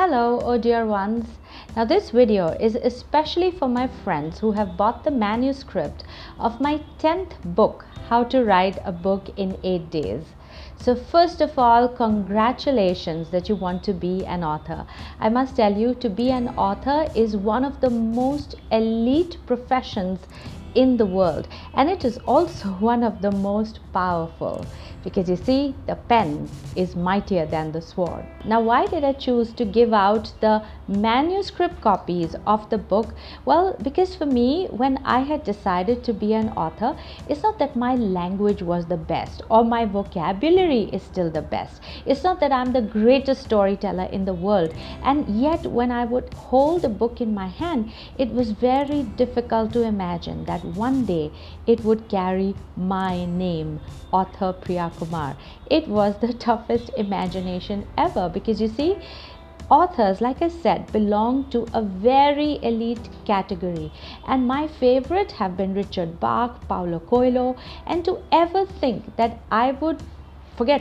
Hello, oh dear ones. Now this video is especially for my friends who have bought the manuscript of my 10th book, How to Write a Book in 8 Days. So first of all, congratulations that you want to be an author. I must tell you, to be an author is one of the most elite professions in the world, and it is also one of the most powerful, because you see, the pen is mightier than the sword. Now, why did I choose to give out the manuscript copies of the book? Well, because for me, when I had decided to be an author, it's not that my language was the best or my vocabulary is still the best. It's not that I'm the greatest storyteller in the world, and yet when I would hold a book in my hand, it was very difficult to imagine that one day it would carry my name, author Priya Kumar. It was the toughest imagination ever, because you see, authors, like I said, belong to a very elite category, and my favorite have been Richard Bach, Paulo Coelho, and to ever think that I would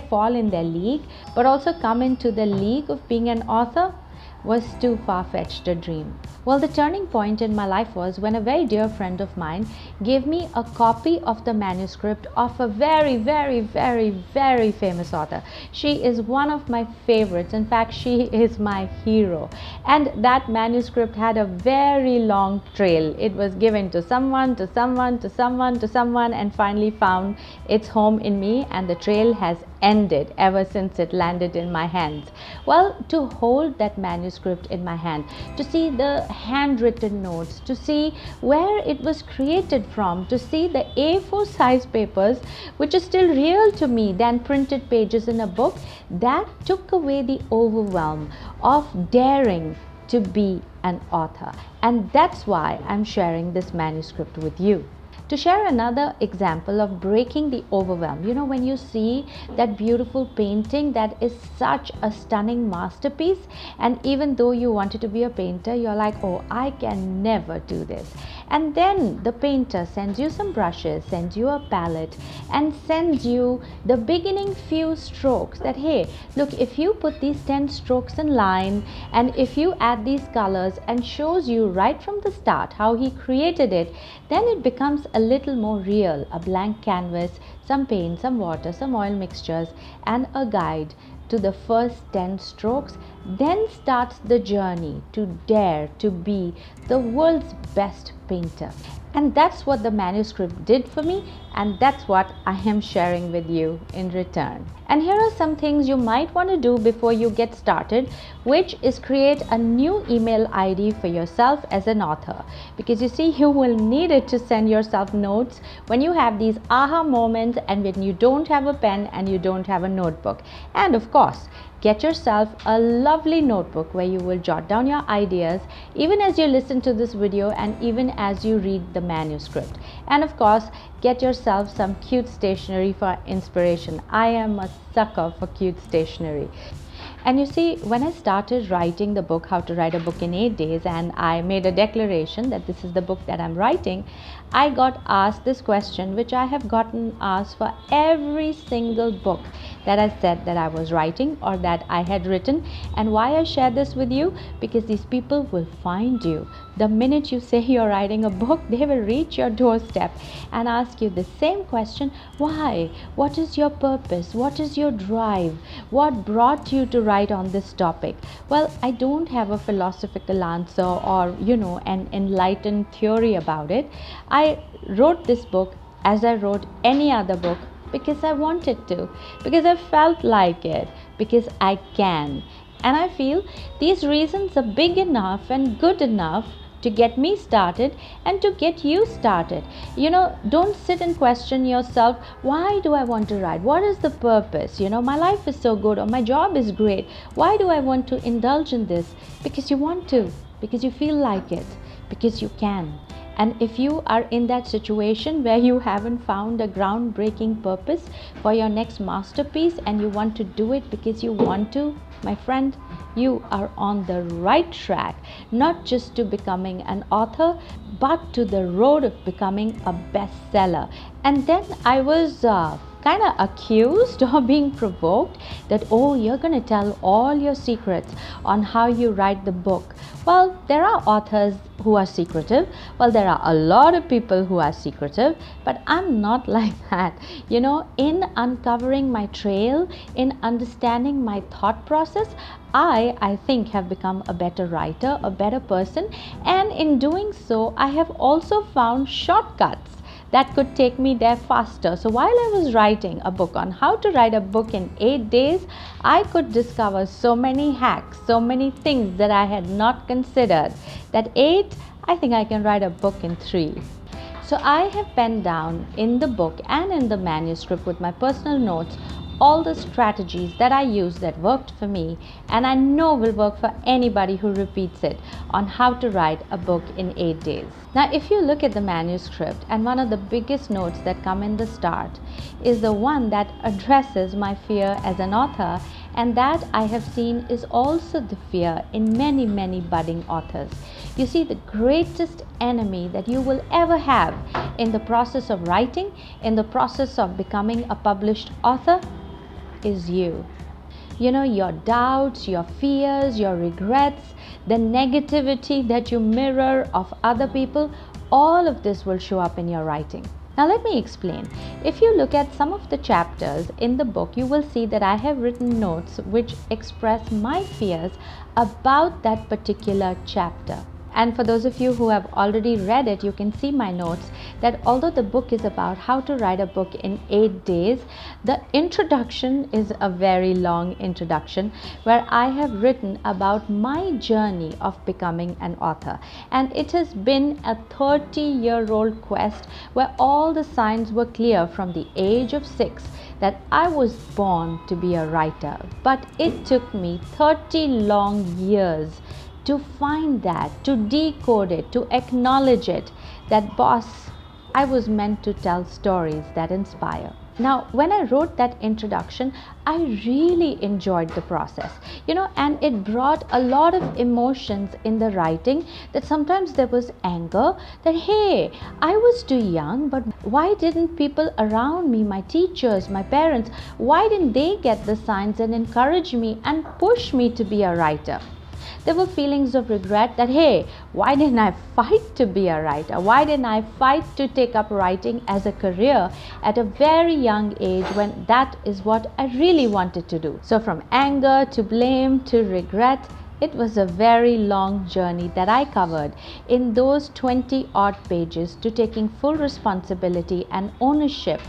fall in their league but also come into the league of being an author was too far-fetched a dream. Well, the turning point in my life was when a very dear friend of mine gave me a copy of the manuscript of a very, very, very, very famous author. She is one of my favorites. In fact, she is my hero. And that manuscript had a very long trail. It was given to someone, to someone, to someone, to someone, and finally found its home in me, and the trail has ended ever since it landed in my hands. Well, to hold that manuscript in my hand, to see the handwritten notes, to see where it was created from, to see the A4 size papers, which is still real to me than printed pages in a book, that took away the overwhelm of daring to be an author. And that's why I'm sharing this manuscript with you. To share another example of breaking the overwhelm, you know, when you see that beautiful painting that is such a stunning masterpiece, and even though you wanted to be a painter, you're like, oh, I can never do this. And then the painter sends you some brushes, sends you a palette, and sends you the beginning few strokes that, hey, look, if you put these 10 strokes in line, and if you add these colors, and shows you right from the start how he created it, then it becomes a little more real, a blank canvas, some paint, some water, some oil mixtures, and a guide to the first 10 strokes. Then starts the journey to dare to be the world's best painter. And that's what the manuscript did for me, and that's what I am sharing with you in return. And here are some things you might want to do before you get started, which is create a new email ID for yourself as an author, because you see, you will need it to send yourself notes when you have these aha moments and when you don't have a pen and you don't have a notebook. And of course, get yourself a lovely notebook where you will jot down your ideas even as you listen to this video and even as you read the manuscript. And of course, get yourself some cute stationery for inspiration. I am a sucker for cute stationery. And you see, when I started writing the book, How to Write a Book in 8 Days, and I made a declaration that this is the book that I'm writing, I got asked this question, which I have gotten asked for every single book that I said that I was writing or that I had written. And why I share this with you? Because these people will find you. The minute you say you're writing a book, they will reach your doorstep and ask you the same question. Why? What is your purpose? What is your drive? What brought you to write on this topic? Well, I don't have a philosophical answer or, you know, an enlightened theory about it. I wrote this book as I wrote any other book, because I wanted to, because I felt like it, because I can. And I feel these reasons are big enough and good enough to get me started and to get you started. You know, don't sit and question yourself, why do I want to write? What is the purpose? You know, my life is so good or my job is great. Why do I want to indulge in this? Because you want to, because you feel like it, because you can. And if you are in that situation where you haven't found a groundbreaking purpose for your next masterpiece and you want to do it because you want to, my friend, you are on the right track, not just to becoming an author, but to the road of becoming a bestseller. And then I was kind of accused or being provoked that, oh, you're going to tell all your secrets on how you write the book. Well, there are authors who are secretive. Well, there are a lot of people who are secretive, but I'm not like that. In uncovering my trail, in understanding my thought process, I think have become a better writer, a better person, and in doing so, I have also found shortcuts that could take me there faster. So while I was writing a book on how to write a book in 8 days, I could discover so many hacks, so many things that I had not considered. That 8, I think I can write a book in 3. So I have penned down in the book and in the manuscript with my personal notes all the strategies that I use that worked for me, and I know will work for anybody who repeats it, on how to write a book in 8 days. Now, if you look at the manuscript, and one of the biggest notes that come in the start is the one that addresses my fear as an author, and that I have seen is also the fear in many, many budding authors. You see, the greatest enemy that you will ever have in the process of writing, in the process of becoming a published author, is you. Your doubts, your fears, your regrets, the negativity that you mirror of other people, all of this will show up in your writing. Now let me explain. If you look at some of the chapters in the book, you will see that I have written notes which express my fears about that particular chapter. And for those of you who have already read it, you can see my notes that although the book is about how to write a book in 8 days, the introduction is a very long introduction where I have written about my journey of becoming an author. And it has been a 30-year-old quest where all the signs were clear from the age of 6 that I was born to be a writer. But it took me 30 long years to find that, to decode it, to acknowledge it, that boss, I was meant to tell stories that inspire. Now, when I wrote that introduction, I really enjoyed the process, and it brought a lot of emotions in the writing. That sometimes there was anger that, hey, I was too young, but why didn't people around me, my teachers, my parents, why didn't they get the signs and encourage me and push me to be a writer? There were feelings of regret that, hey, why didn't I fight to be a writer? Why didn't I fight to take up writing as a career at a very young age when that is what I really wanted to do? So from anger to blame to regret, it was a very long journey that I covered in those 20 odd pages to taking full responsibility and ownership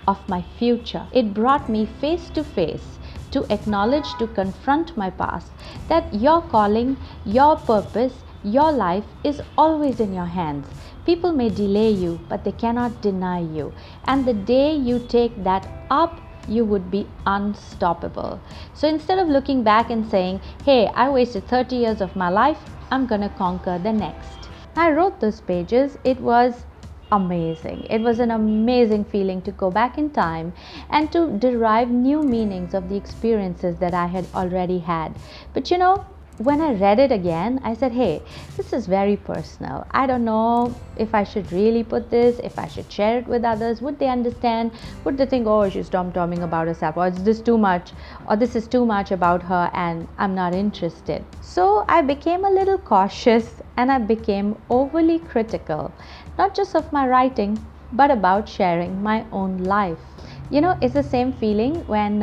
of my future. It brought me face to face to acknowledge, to confront my past, that your calling, your purpose, your life is always in your hands. People may delay you, but they cannot deny you. And the day you take that up, you would be unstoppable. So instead of looking back and saying, hey, I wasted 30 years of my life, I'm gonna conquer the next. I wrote those pages. It was amazing. It was an amazing feeling to go back in time and to derive new meanings of the experiences that I had already had. But when I read it again, I said, hey, this is very personal. I don't know if I should really put this, if I should share it with others. Would they understand? Would they think, oh, she's tom-tomming about herself, or is this too much, or this is too much about her and I'm not interested? So I became a little cautious and I became overly critical, not just of my writing, but about sharing my own life. It's the same feeling when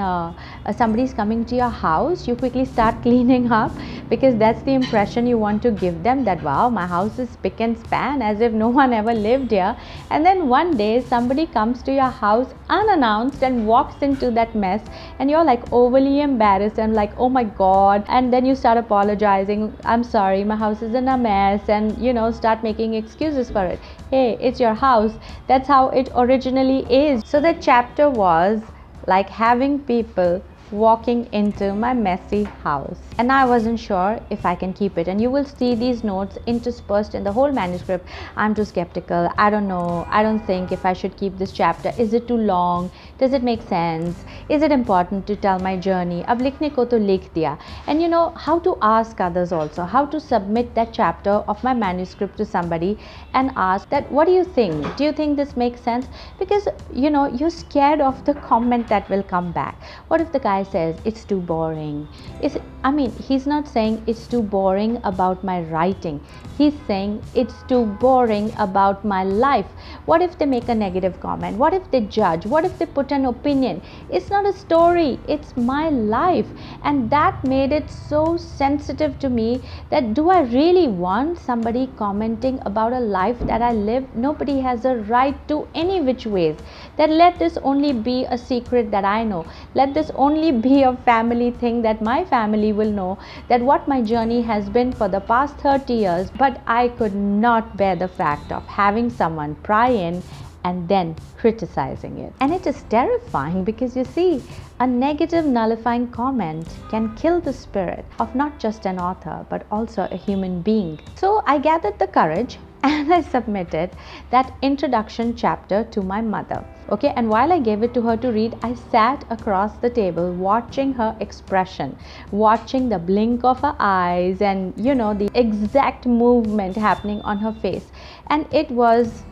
somebody's coming to your house. You quickly start cleaning up because that's the impression you want to give them, that wow, my house is spick and span, as if no one ever lived here. And then one day somebody comes to your house unannounced and walks into that mess, and you're like overly embarrassed and like, oh my god. And then you start apologizing, I'm sorry, my house is in a mess, and start making excuses for it. Hey, it's your house. That's how it originally is. So the chapter was like having people walking into my messy house. And I wasn't sure if I can keep it. And you will see these notes interspersed in the whole manuscript. I'm too skeptical. I don't know. I don't think if I should keep this chapter. Is it too long? Does it make sense? Is it important to tell my journey? Ab likhne ko to likh diya. And you know how to ask others also, how to submit that chapter of my manuscript to somebody and ask that, what do you think? Do you think this makes sense? Because you know, you're scared of the comment that will come back. What if the guy says it's too boring? He's not saying it's too boring about my writing. He's saying it's too boring about my life. What if they make a negative comment? What if they judge? What if they put an opinion? It's not a story, it's my life. And that made it so sensitive to me that do I really want somebody commenting about a life that I live? Nobody has a right to any which ways. That let this only be a secret that I know. Let this only be a family thing that my family will know, that what my journey has been for the past 30 years. But I could not bear the fact of having someone pry in and then criticizing it. And it is terrifying because you see, a negative nullifying comment can kill the spirit of not just an author but also a human being. So I gathered the courage and I submitted that introduction chapter to my mother. Okay, and while I gave it to her to read, I sat across the table watching her expression, watching the blink of her eyes and you know, the exact movement happening on her face. And it was,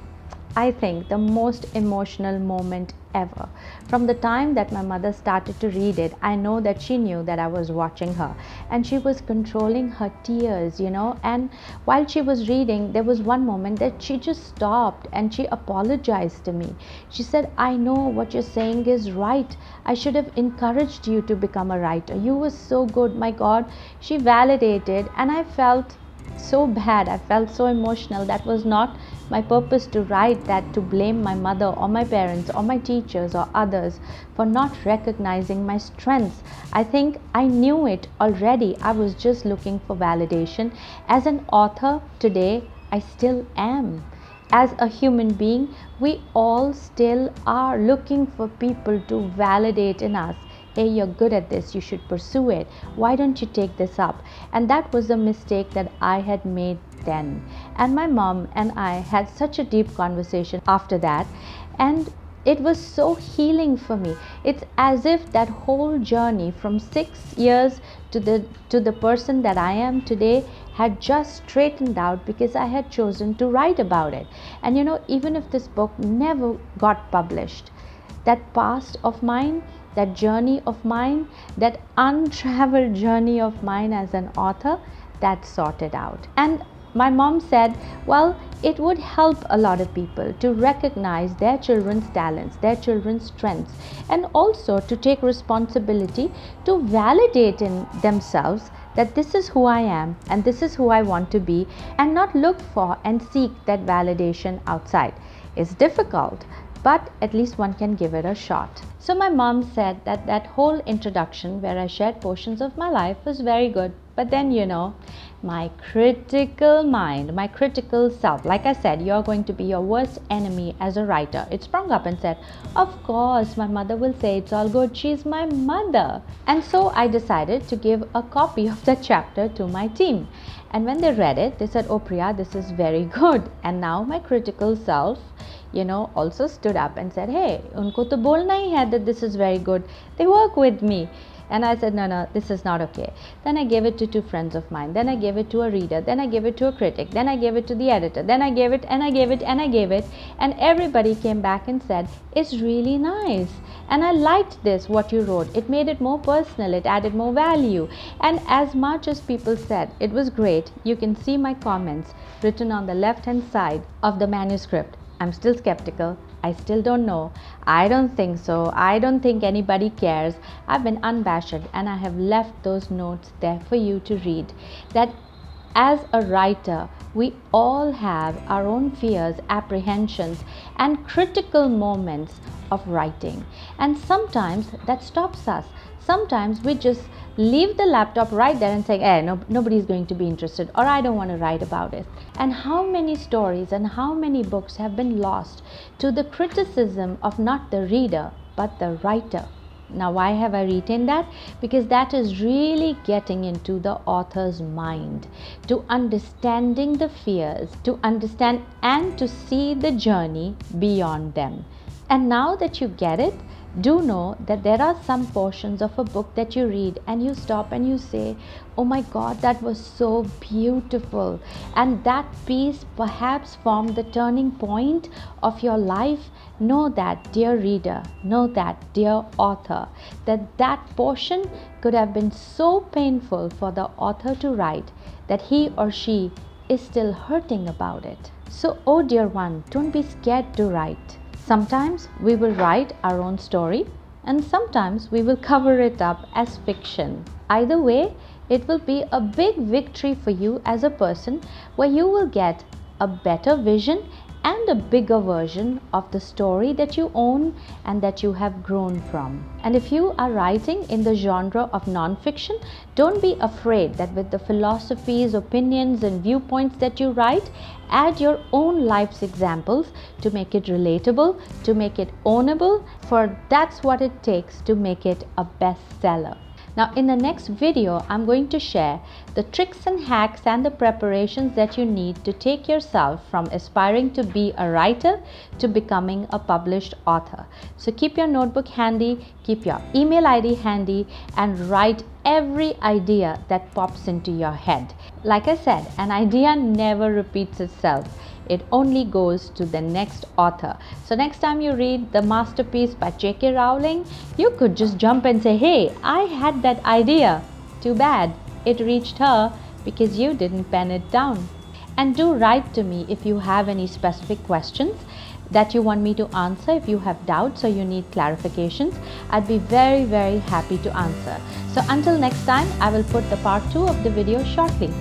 I think, the most emotional moment ever. From the time that my mother started to read it, I know that she knew that I was watching her and she was controlling her tears, you know. And while she was reading, there was one moment that she just stopped and she apologized to me. She said, I know what you're saying is right. I should have encouraged you to become a writer. You were so good, my God. She validated, and I felt so bad. I felt so emotional. That was not my purpose to write that, to blame my mother or my parents or my teachers or others for not recognizing my strengths. I think I knew it already. I was just looking for validation. As an author today, I still am. As a human being, we all still are looking for people to validate in us. Hey, you're good at this, you should pursue it. Why don't you take this up? And that was a mistake that I had made then. And my mom and I had such a deep conversation after that. And it was so healing for me. It's as if that whole journey from 6 years to the person that I am today had just straightened out because I had chosen to write about it. And you know, even if this book never got published, that past of mine, that journey of mine, that untraveled journey of mine as an author, that's sorted out. And my mom said, well, it would help a lot of people to recognize their children's talents, their children's strengths, and also to take responsibility to validate in themselves that this is who I am and this is who I want to be, and not look for and seek that validation outside. It's difficult, but at least one can give it a shot. So my mom said that that whole introduction where I shared portions of my life was very good. But then, you know, my critical mind, my critical self, like I said, you're going to be your worst enemy as a writer. It sprung up and said, of course, my mother will say it's all good. She's my mother. And so I decided to give a copy of that chapter to my team. And when they read it, they said, oh Priya, this is very good. And now my critical self, you know, also stood up and said, hey, unko to bolna hi hai that this is very good. They work with me. And I said, no, this is not okay. Then I gave it to 2 friends of mine. Then I gave it to a reader. Then I gave it to a critic. Then I gave it to the editor. Then I gave it and I gave it and I gave it. And everybody came back and said, it's really nice. And I liked this, what you wrote. It made it more personal. It added more value. And as much as people said it was great, you can see my comments written on the left-hand side of the manuscript. I'm still skeptical. I still don't know. I don't think so. I don't think anybody cares. I've been unabashed and I have left those notes there for you to read. That as a writer, we all have our own fears, apprehensions, and critical moments of writing. And sometimes that stops us. Sometimes we just leave the laptop right there and say, nobody's going to be interested, or I don't want to write about it. And how many stories and how many books have been lost to the criticism of not the reader, but the writer. Now, why have I retained that? Because that is really getting into the author's mind, to understanding the fears, to understand and to see the journey beyond them. And now that you get it, do know that there are some portions of a book that you read and you stop and you say, oh my God, that was so beautiful. And that piece perhaps formed the turning point of your life. Know that, dear reader, know that, dear author, that portion could have been so painful for the author to write that he or she is still hurting about it. So, oh dear one, don't be scared to write. Sometimes we will write our own story and sometimes we will cover it up as fiction. Either way, it will be a big victory for you as a person, where you will get a better vision and a bigger version of the story that you own and that you have grown from. And if you are writing in the genre of non-fiction, don't be afraid that with the philosophies, opinions and viewpoints that you write, add your own life's examples to make it relatable, to make it ownable, for that's what it takes to make it a bestseller. Now, in the next video, I'm going to share the tricks and hacks and the preparations that you need to take yourself from aspiring to be a writer to becoming a published author. So keep your notebook handy, keep your email ID handy, and write every idea that pops into your head. Like I said, an idea never repeats itself. It only goes to the next author. So next time you read the masterpiece by J.K. Rowling, you could just jump and say, hey, I had that idea. Too bad it reached her because you didn't pen it down. And do write to me if you have any specific questions that you want me to answer. If you have doubts or you need clarifications, I'd be very, very happy to answer. So until next time, I will put the part 2 of the video shortly.